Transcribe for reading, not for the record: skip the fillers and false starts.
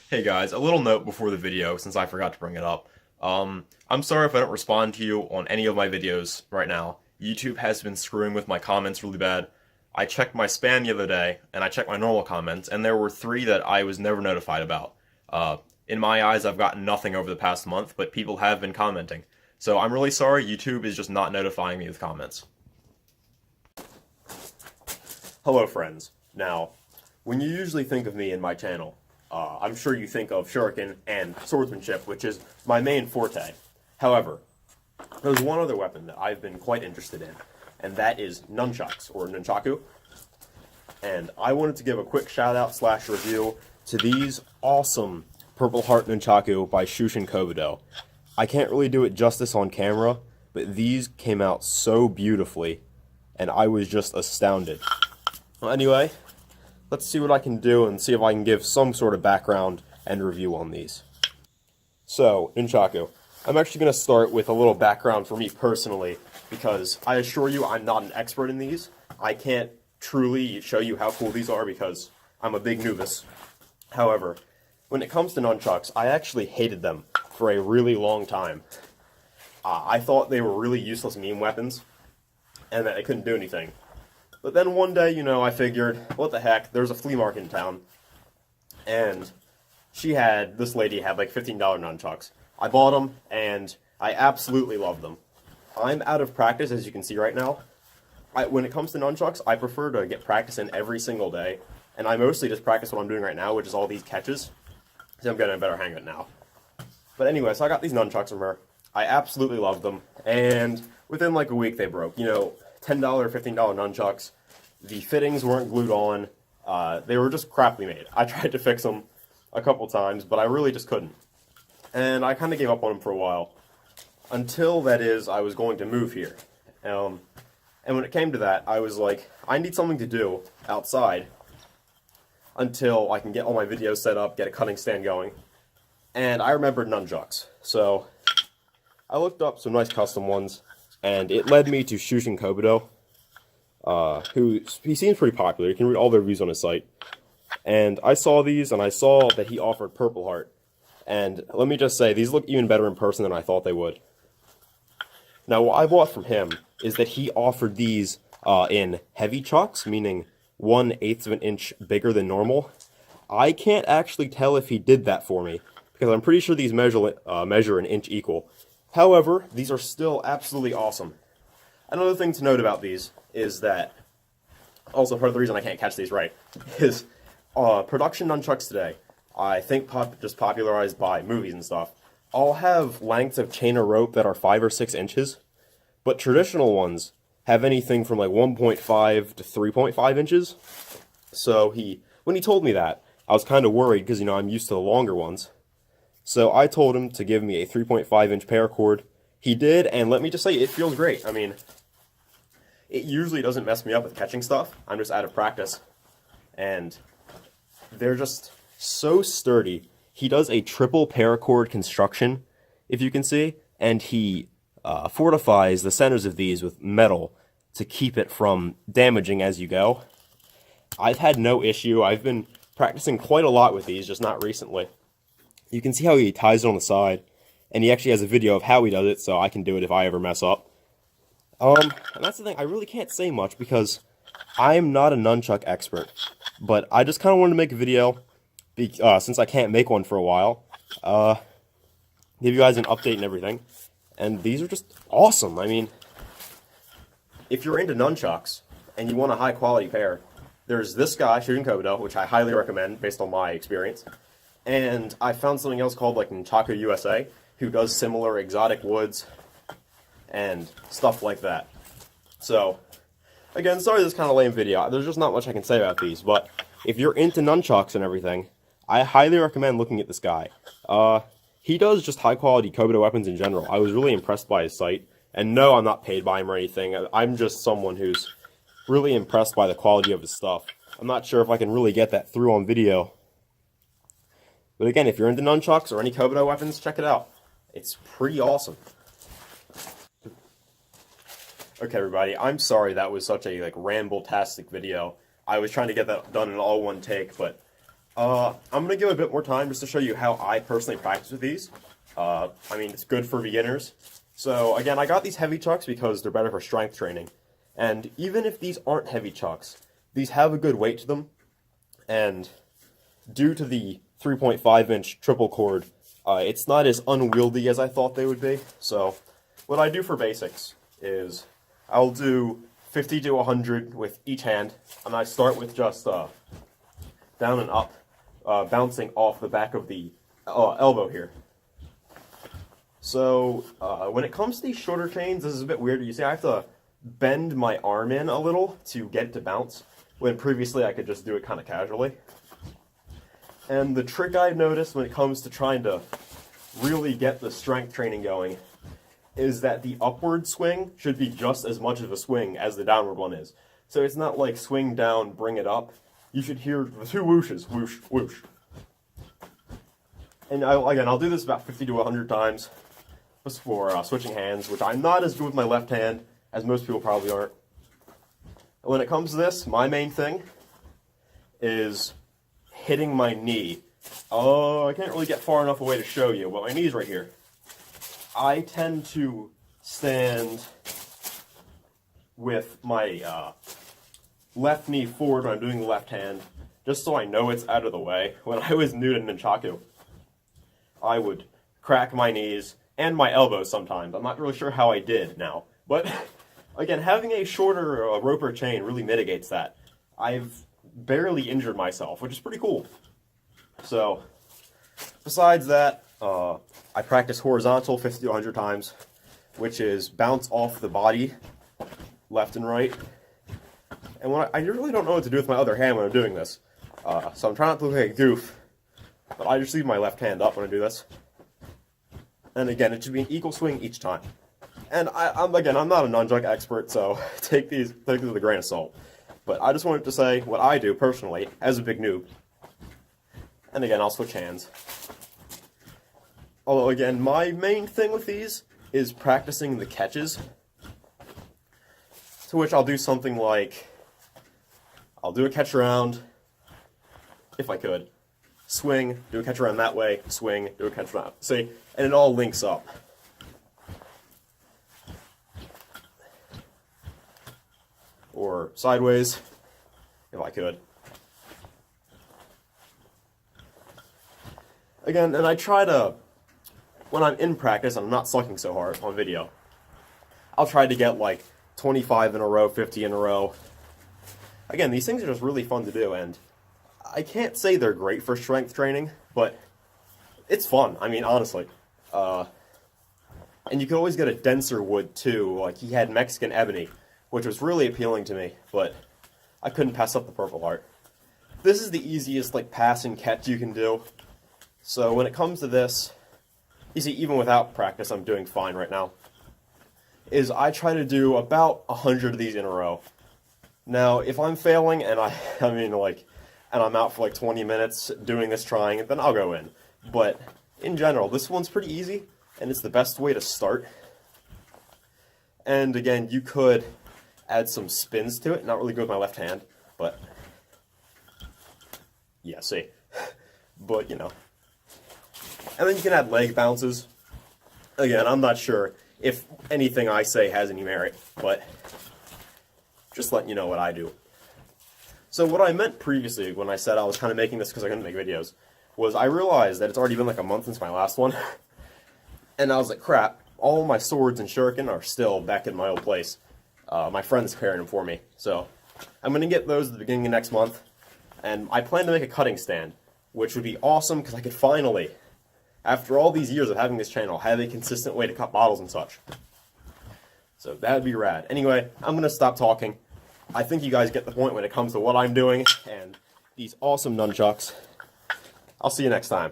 Hey guys, a little note before the video since I forgot to bring it up. I'm sorry if I don't respond to you on any of my videos right now. YouTube has been screwing with my comments really bad. I checked my spam the other day, and I checked my normal comments, and there were 3 that I was never notified about. In my eyes, I've gotten nothing over the past month, but people have been commenting. So I'm really sorry, YouTube is just not notifying me with comments. Hello friends. Now, when you usually think of me in my channel, I'm sure you think of shuriken and swordsmanship, which is my main forte. However, there's one other weapon that I've been quite interested in, and that is nunchucks, or nunchaku. And I wanted to give a quick shout out / review to these awesome Purpleheart nunchaku by Shushin Kobudo. I can't really do it justice on camera, but these came out so beautifully, and I was just astounded. Well, anyway, let's see what I can do and see if I can give some sort of background and review on these. So, Nunchaku. I'm actually going to start with a little background for me personally, because I assure you I'm not an expert in these. I can't truly show you how cool these are because I'm a big novice. However, when it comes to nunchucks, I actually hated them for a really long time. I thought they were really useless meme weapons, and that they couldn't do anything. But then one day, I figured, what the heck, there's a flea market in town, and this lady had like $15 nunchucks. I bought them, and I absolutely love them. I'm out of practice, as you can see right now. When it comes to nunchucks, I prefer to get practice in every single day, and I mostly just practice what I'm doing right now, which is all these catches, so I'm getting a better hang of it now. But anyway, so I got these nunchucks from her. I absolutely love them, and within like a week they broke. $10, $15 nunchucks. The fittings weren't glued on. They were just crappily made. I tried to fix them a couple times, but I really just couldn't. And I kind of gave up on them for a while. Until, that is, I was going to move here. And when it came to that, I was like, I need something to do outside until I can get all my videos set up, get a cutting stand going. And I remembered nunchucks. So I looked up some nice custom ones, and it led me to Shushin Kobudo, he seems pretty popular. You can read all the reviews on his site. And I saw these, and I saw that he offered Purpleheart. And let me just say, these look even better in person than I thought they would. Now, what I bought from him is that he offered these in heavy chucks, meaning 1/8 of an inch bigger than normal. I can't actually tell if he did that for me, because I'm pretty sure these measure an inch equal. However, these are still absolutely awesome. Another thing to note about these is that, also part of the reason I can't catch these right, is production nunchucks today, I think just popularized by movies and stuff, all have lengths of chain or rope that are 5 or 6 inches, but traditional ones have anything from like 1.5 to 3.5 inches. So when he told me that, I was kind of worried because, I'm used to the longer ones. So I told him to give me a 3.5 inch paracord. He did, and let me just say, it feels great. I mean, it usually doesn't mess me up with catching stuff. I'm just out of practice. And they're just so sturdy. He does a triple paracord construction, if you can see, and he fortifies the centers of these with metal to keep it from damaging as you go. I've had no issue. I've been practicing quite a lot with these, just not recently. You can see how he ties it on the side, and he actually has a video of how he does it, so I can do it if I ever mess up. And that's the thing, I really can't say much because I'm not a nunchuck expert, but I just kind of wanted to make a video, since I can't make one for a while, give you guys an update and everything, and these are just awesome. I mean, if you're into nunchucks, and you want a high quality pair, there's this guy, Shushin Kobudo, which I highly recommend based on my experience, and I found something else called like Nunchaku USA, who does similar exotic woods and stuff like that. So, again, sorry this kind of lame video. There's just not much I can say about these, but if you're into nunchucks and everything, I highly recommend looking at this guy. He does just high-quality Kobudo weapons in general. I was really impressed by his site, and no, I'm not paid by him or anything. I'm just someone who's really impressed by the quality of his stuff. I'm not sure if I can really get that through on video. But again, if you're into nunchucks or any Kobudo weapons, check it out. It's pretty awesome. Okay, everybody, I'm sorry that was such a ramble-tastic video. I was trying to get that done in all one take, but I'm going to give a bit more time just to show you how I personally practice with these. I mean, it's good for beginners. So, again, I got these heavy chucks because they're better for strength training. And even if these aren't heavy chucks, these have a good weight to them. And due to the 3.5-inch triple cord, it's not as unwieldy as I thought they would be. So, what I do for basics is I'll do 50 to 100 with each hand. And I start with just down and up, bouncing off the back of the elbow here. So, when it comes to these shorter chains, this is a bit weird. You see, I have to bend my arm in a little to get it to bounce, when previously I could just do it kind of casually. And the trick I've noticed when it comes to trying to really get the strength training going is that the upward swing should be just as much of a swing as the downward one is. So it's not like swing down, bring it up. You should hear the two whooshes, whoosh, whoosh. And I'll do this about 50 to 100 times. Just for switching hands, which I'm not as good with my left hand, as most people probably aren't. And when it comes to this, my main thing is hitting my knee. Oh, I can't really get far enough away to show you, but my knee's right here. I tend to stand with my left knee forward when I'm doing the left hand, just so I know it's out of the way. When I was new to Nunchaku, I would crack my knees and my elbows sometimes. I'm not really sure how I did now. But, again, having a shorter rope or chain really mitigates that. I've barely injured myself, which is pretty cool. So, besides that, I practice horizontal 50 to 100 times, which is bounce off the body, left and right. And when I really don't know what to do with my other hand when I'm doing this. So I'm trying not to look like a goof, but I just leave my left hand up when I do this. And again, it should be an equal swing each time. And I'm not a nunchuck expert, so take these with a grain of salt. But I just wanted to say what I do personally as a big noob. And again, I'll switch hands. Although again, my main thing with these is practicing the catches. To which I'll do something like, I'll do a catch around, if I could. Swing, do a catch around that way, swing, do a catch around. See, and it all links up. Or sideways, if I could. Again, and I try to, when I'm in practice and I'm not sucking so hard on video, I'll try to get like 25 in a row, 50 in a row. Again, these things are just really fun to do, and I can't say they're great for strength training, but it's fun. I mean, honestly. And you can always get a denser wood, too. Like, he had Mexican ebony, which was really appealing to me, but I couldn't pass up the Purpleheart. This is the easiest, like, pass and catch you can do. So when it comes to this, you see, even without practice, I'm doing fine right now, is I try to do about 100 of these in a row. Now, if I'm failing, and and I'm out for like 20 minutes doing this trying, then I'll go in. But in general, this one's pretty easy, and it's the best way to start. And again, you could add some spins to it. Not really good with my left hand, but yeah, see. But, you know. And then you can add leg bounces. Again, I'm not sure if anything I say has any merit, but just letting you know what I do. So what I meant previously when I said I was kind of making this because I couldn't make videos, was I realized that it's already been like a month since my last one. And I was like, crap, all my swords and shuriken are still back in my old place. My friend's carrying them for me. So I'm going to get those at the beginning of next month. And I plan to make a cutting stand, which would be awesome because I could finally, after all these years of having this channel, have a consistent way to cut bottles and such. So that would be rad. Anyway, I'm going to stop talking. I think you guys get the point when it comes to what I'm doing and these awesome nunchucks. I'll see you next time.